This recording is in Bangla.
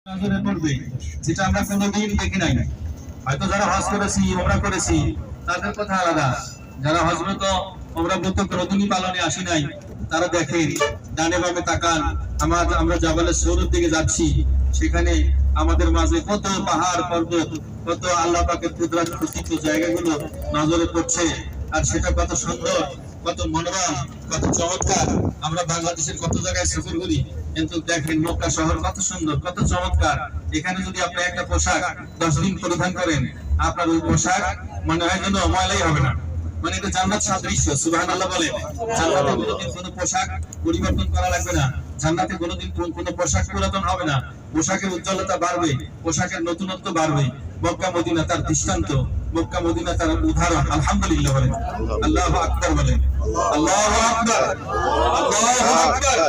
নজরে পড়বে, যেটা আমরা কোনোদিন দেখি নাই। হয়তো যারা হজ করেছি, ওমরা করেছি, তাদের কথা আলাদা। যারা হজরত ওমরা ব্রত কোনোদিনই পালনে আসি নাই, তারা দেখেন ডানে বামে তাকান, আমরা জাবালের সৌরভ দিকে যাচ্ছি, সেখানে আমাদের মাঝে কত পাহাড় পর্বত, কত আল্লাহ পাকের কুদরত খচিত জায়গাগুলো নজরে পড়ছে। আর সেটা কত সুন্দর, কত মনোরম, কত চমৎকার। আমরা বাংলাদেশের কত জায়গায় সফর করি, কিন্তু দেখেন মক্কা শহর কত সুন্দর, কত চমৎকার। এখানে যদি আপনি একটা পোশাক 10 দিন পরিধান করেন, আপনার ওই পোশাক মনে হয় যেন ময়লাই হবে না। মানে এটা জান্নাত সাদৃশ্য। সুবহানাল্লাহ বলে। জান্নাতে কোনোদিন কোনো পোশাক পরিবর্তন করা লাগবে না। জান্নাতে কোনোদিন কোনো পোশাক পুরাতন হবে না। পোশাকের উজ্জ্বলতা বাড়বে, পোশাকের নতুনত্ব বাড়বে। মক্কা মদিনা তার দৃষ্টান্ত, মক্কা মদিনা তার উদাহরণ। আলহামদুলিল্লাহ বলেন, আল্লাহু আকবার বলেন, আল্লাহু আকবার, আল্লাহু আকবার।